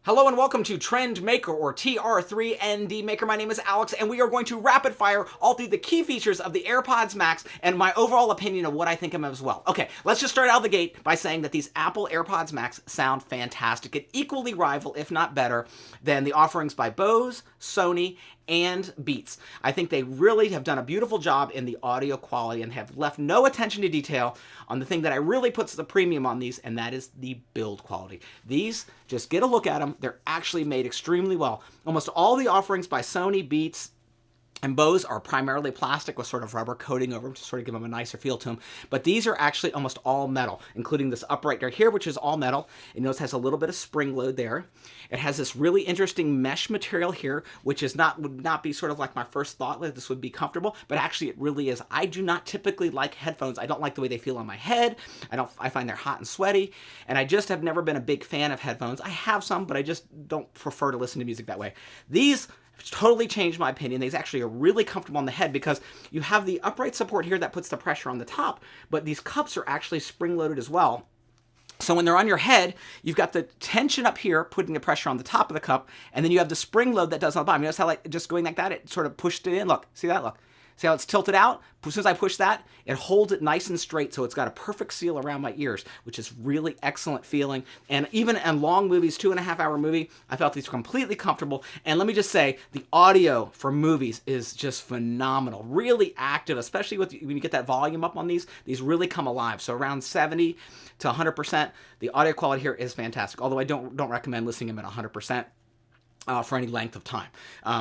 Hello and welcome to Trend Maker or TR3ND Maker. My name is Alex and we are going to rapid fire all through the key features of the AirPods Max and my overall opinion of what I think of them as well. Okay, let's just start out of the gate by saying that these Apple AirPods Max sound fantastic and equally rival, if not better, than the offerings by Bose, Sony, and Beats. I think they really have done a beautiful job in the audio quality and have left no attention to detail on the thing that I really puts the premium on these, and that is the build quality. These, just get a look at them. They're actually made extremely well. Almost all the offerings by Sony, Beats, and Bose are primarily plastic with sort of rubber coating over them to sort of give them a nicer feel to them. But these are actually almost all metal, including this upright right here, which is all metal. You notice it has a little bit of spring load there. It has this really interesting mesh material here, which would not be sort of like my first thought that this would be comfortable, but actually it really is. I do not typically like headphones. I don't like the way they feel on my head. I find they're hot and sweaty, and I just have never been a big fan of headphones. I have some, but I just don't prefer to listen to music that way. These totally changed my opinion. These actually are really comfortable on the head because you have the upright support here that puts the pressure on the top, but these cups are actually spring-loaded as well. So when they're on your head, you've got the tension up here putting the pressure on the top of the cup, and then you have the spring load that does on the bottom. You notice how, like, just going like that, it sort of pushed it in. Look, see that? Look. See how it's tilted out? As soon as I push that, it holds it nice and straight, so it's got a perfect seal around my ears, which is really excellent feeling. And even in long movies, 2.5-hour movie, I felt these were completely comfortable. And let me just say, the audio for movies is just phenomenal. Really active, especially when you get that volume up on these. These really come alive. So around 70 to 100%, the audio quality here is fantastic. Although I don't recommend listening to them at 100%. For any length of time,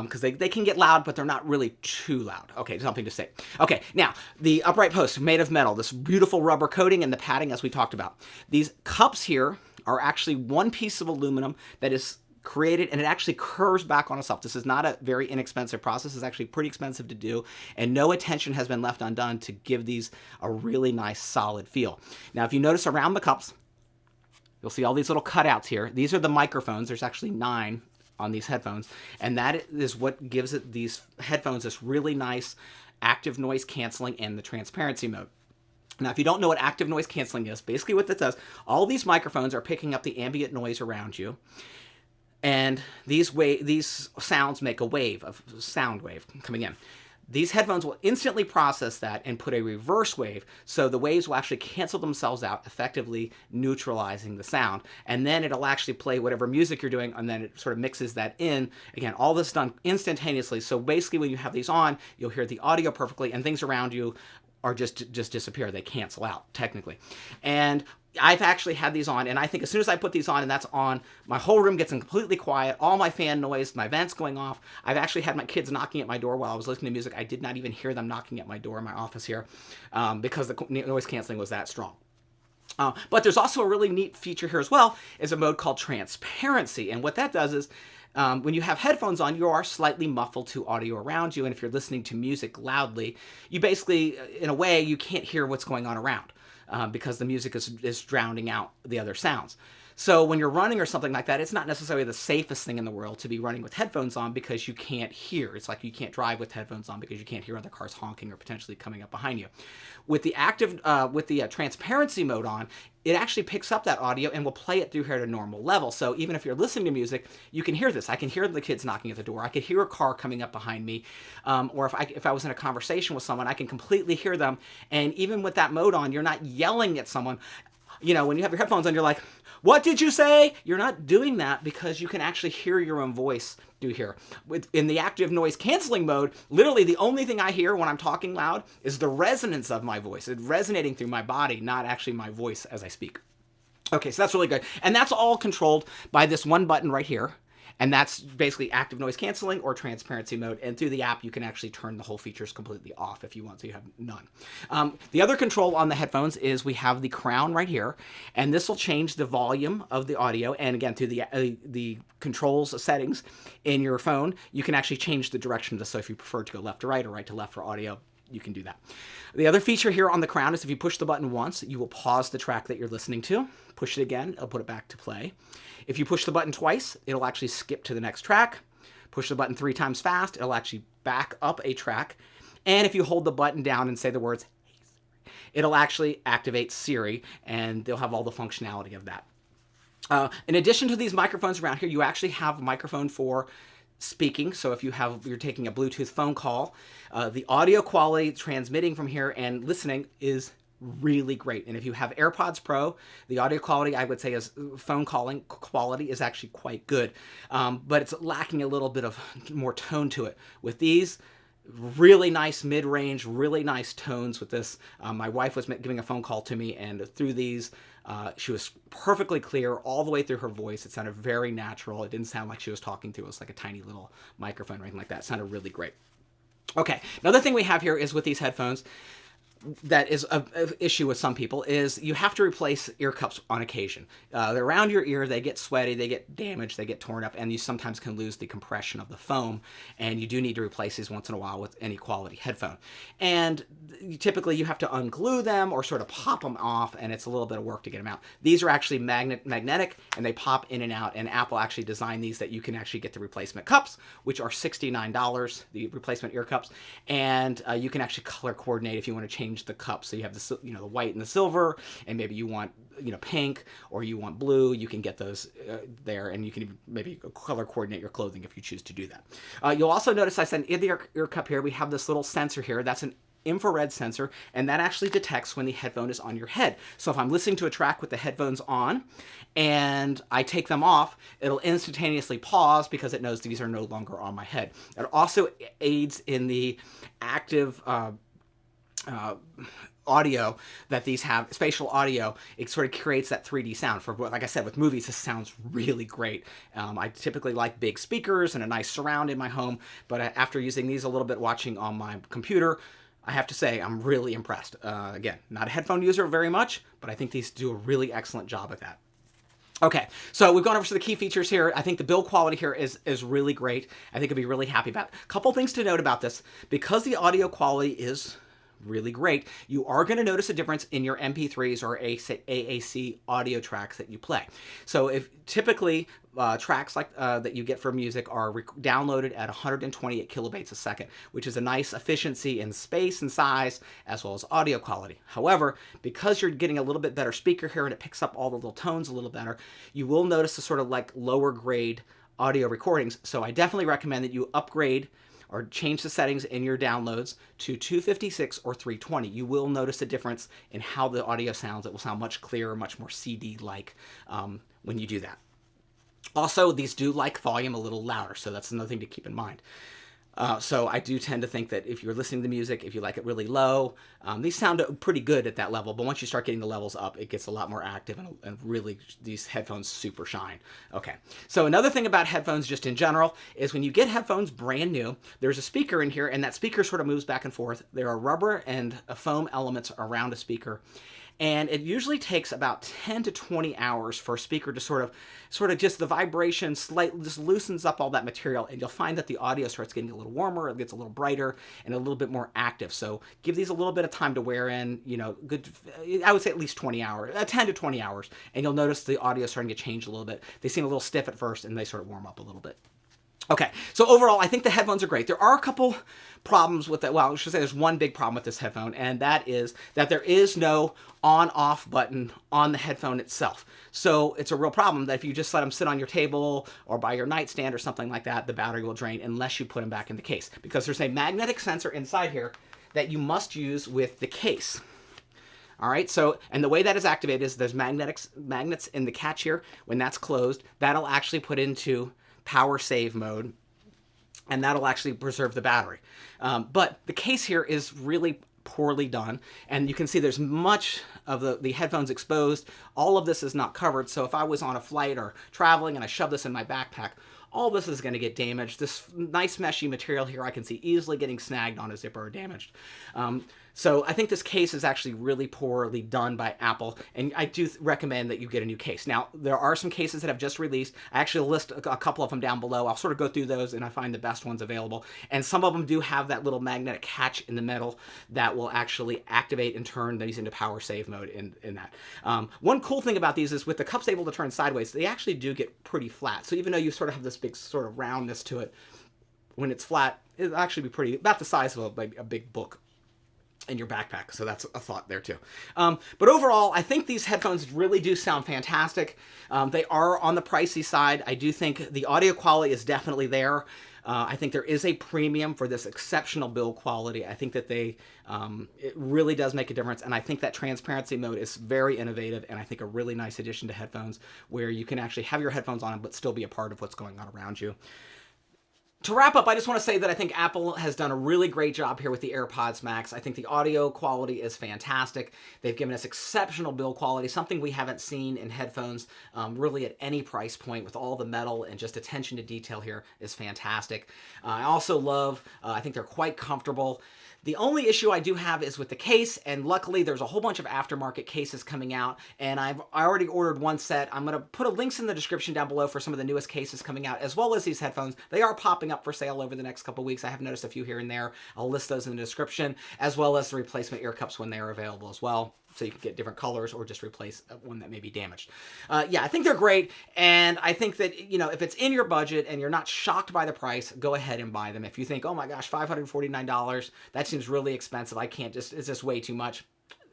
because they can get loud, but they're not really too loud. Okay, something to say. Okay, now, the upright post made of metal, this beautiful rubber coating and the padding as we talked about. These cups here are actually one piece of aluminum that is created, and it actually curves back on itself. This is not a very inexpensive process. It's actually pretty expensive to do, and no attention has been left undone to give these a really nice, solid feel. Now, if you notice around the cups, you'll see all these little cutouts here. These are the microphones. There's actually 9 on these headphones, and that is what gives it these headphones this really nice active noise canceling and the transparency mode. Now, if you don't know what active noise canceling is, basically what this does, all these microphones are picking up the ambient noise around you, and these sounds make a sound wave coming in. These headphones will instantly process that and put a reverse wave, so the waves will actually cancel themselves out, effectively neutralizing the sound. And then it'll actually play whatever music you're doing, and then it sort of mixes that in. Again, all this done instantaneously. So basically, when you have these on, you'll hear the audio perfectly, and things around you are just disappear. They cancel out, technically. And I've actually had these on, and I think as soon as I put these on and that's on, my whole room gets completely quiet, all my fan noise, my vents going off. I've actually had my kids knocking at my door while I was listening to music. I did not even hear them knocking at my door in my office here because the noise canceling was that strong. But there's also a really neat feature here as well, is a mode called transparency. And what that does is, when you have headphones on, you are slightly muffled to audio around you, and if you're listening to music loudly, you basically, in a way, you can't hear what's going on around. Because the music is drowning out the other sounds. So when you're running or something like that, it's not necessarily the safest thing in the world to be running with headphones on because you can't hear. It's like you can't drive with headphones on because you can't hear other cars honking or potentially coming up behind you. With the transparency mode on, it actually picks up that audio and will play it through here at a normal level. So even if you're listening to music, you can hear this. I can hear the kids knocking at the door. I could hear a car coming up behind me. Or if I was in a conversation with someone, I can completely hear them. And even with that mode on, you're not yelling at someone. You know, when you have your headphones on, you're like, what did you say? You're not doing that because you can actually hear your own voice through here. In the active noise canceling mode, literally the only thing I hear when I'm talking loud is the resonance of my voice. It's resonating through my body, not actually my voice as I speak. Okay, so that's really good. And that's all controlled by this one button right here. And that's basically active noise canceling or transparency mode. And through the app, you can actually turn the whole features completely off if you want, so you have none. The other control on the headphones is we have the crown right here. And this will change the volume of the audio. And again, through the controls settings in your phone, you can actually change the direction of this. So if you prefer to go left to right or right to left for audio, you can do that. The other feature here on the crown is if you push the button once, you will pause the track that you're listening to. Push it again, it'll put it back to play. If you push the button twice, it'll actually skip to the next track. Push the button 3 times fast, it'll actually back up a track. And if you hold the button down and say the words, "Hey Siri," it'll actually activate Siri, and they'll have all the functionality of that. In addition to these microphones around here, you actually have a microphone for speaking. So if you're taking a Bluetooth phone call, the audio quality transmitting from here and listening is really great. And if you have AirPods Pro, the audio quality, I would say, is phone calling quality is actually quite good, but it's lacking a little bit of more tone to it. With these, really nice mid-range, really nice tones with this. My wife was giving a phone call to me, and through these, she was perfectly clear all the way through her voice. It sounded very natural. It didn't sound like she was talking to us like a tiny little microphone or anything like that. It sounded really great. Okay, another thing we have here is with these headphones, that is an issue with some people, is you have to replace ear cups on occasion. They're around your ear, they get sweaty, they get damaged, they get torn up, and you sometimes can lose the compression of the foam, and you do need to replace these once in a while with any quality headphone. And typically you have to unglue them or sort of pop them off, and it's a little bit of work to get them out. These are actually magnetic, and they pop in and out, and Apple actually designed these that you can actually get the replacement cups, which are $69, the replacement ear cups, and you can actually color coordinate if you want to change the cup. So you have the the white and the silver, and maybe you want pink or you want blue. You can get those there, and you can even maybe color coordinate your clothing if you choose to do that. You'll also notice I said in the ear cup here we have this little sensor here. That's an infrared sensor, and that actually detects when the headphone is on your head. So if I'm listening to a track with the headphones on and I take them off, it'll instantaneously pause because it knows these are no longer on my head. It also aids in the active audio that these have, spatial audio. It sort of creates that 3D sound. For, like I said, with movies, this sounds really great. I typically like big speakers and a nice surround in my home, but after using these a little bit watching on my computer, I have to say I'm really impressed. Again, not a headphone user very much, but I think these do a really excellent job at that. Okay, so we've gone over to the key features here. I think the build quality here is really great. I think I'll be really happy about it. A couple things to note about this. Because the audio quality is really great, you are going to notice a difference in your MP3s or AAC audio tracks that you play. So if typically tracks like that you get for music are downloaded at 128 kilobytes a second, which is a nice efficiency in space and size as well as audio quality. However, because you're getting a little bit better speaker here and it picks up all the little tones a little better, you will notice the sort of like lower grade audio recordings. So I definitely recommend that you upgrade or change the settings in your downloads to 256 or 320. You will notice a difference in how the audio sounds. It will sound much clearer, much more CD-like when you do that. Also, these do like volume a little louder, so that's another thing to keep in mind. So I do tend to think that if you're listening to music, if you like it really low, these sound pretty good at that level, but once you start getting the levels up, it gets a lot more active, and really these headphones super shine. Okay, so another thing about headphones just in general is when you get headphones brand new, there's a speaker in here, and that speaker sort of moves back and forth. There are rubber and foam elements around a speaker, and it usually takes about 10 to 20 hours for a speaker to sort of just the vibration just loosens up all that material, and you'll find that the audio starts getting a little warmer, it gets a little brighter, and a little bit more active. So give these a little bit of time to wear in, good, I would say at least 20 hours, 10 to 20 hours, and you'll notice the audio starting to change a little bit. They seem a little stiff at first, and they sort of warm up a little bit. Okay, so overall, I think the headphones are great. There are a couple problems with it. Well, I should say there's one big problem with this headphone, and that is that there is no on-off button on the headphone itself. So it's a real problem that if you just let them sit on your table or by your nightstand or something like that, the battery will drain unless you put them back in the case, because there's a magnetic sensor inside here that you must use with the case. All right, so, and the way that is activated is there's magnets in the catch here. When that's closed, that'll actually put into power save mode, and that'll actually preserve the battery. But the case here is really poorly done, and you can see there's much of the headphones exposed. All of this is not covered, so if I was on a flight or traveling and I shove this in my backpack, all this is going to get damaged. This nice meshy material here I can see easily getting snagged on a zipper or damaged. So I think this case is actually really poorly done by Apple, and I do recommend that you get a new case. Now, there are some cases that have just released. I actually list a couple of them down below. I'll sort of go through those, and I find the best ones available. And some of them do have that little magnetic catch in the middle that will actually activate and turn these into power save mode in that. One cool thing about these is with the cups able to turn sideways, they actually do get pretty flat. So even though you sort of have this big sort of roundness to it, when it's flat, it'll actually be about the size of a big book. in your backpack. So that's a thought there too. But overall, I think these headphones really do sound fantastic. They are on the pricey side. I do think the audio quality is definitely there. I think there is a premium for this exceptional build quality. I think that it really does make a difference. And I think that transparency mode is very innovative, and I think a really nice addition to headphones where you can actually have your headphones on but still be a part of what's going on around you. To wrap up, I just want to say that I think Apple has done a really great job here with the AirPods Max. I think the audio quality is fantastic. They've given us exceptional build quality, something we haven't seen in headphones really at any price point, with all the metal and just attention to detail here is fantastic. I also love, I think they're quite comfortable. The only issue I do have is with the case, and luckily there's a whole bunch of aftermarket cases coming out, and I already ordered one set. I'm going to put links in the description down below for some of the newest cases coming out, as well as these headphones. They are popping up for sale over the next couple weeks. I have noticed a few here and there. I'll list those in the description, as well as the replacement ear cups when they are available as well. So you can get different colors or just replace one that may be damaged. Yeah, I think they're great, and I think that, you know, if it's in your budget and you're not shocked by the price, go ahead and buy them. If you think, oh my gosh, $549, that seems really expensive, it's just way too much,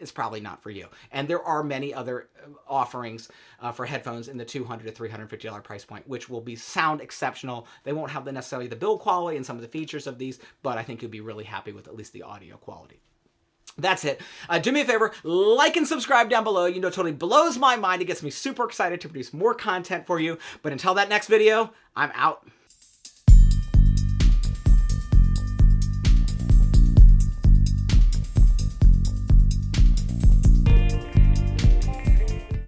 it's probably not for you. And there are many other offerings for headphones in the $200 to $350 price point, which will sound exceptional. They won't have necessarily the build quality and some of the features of these, but I think you'll be really happy with at least the audio quality. That's it. Do me a favor, like and subscribe down below. You know, it totally blows my mind. It gets me super excited to produce more content for you. But until that next video, I'm out.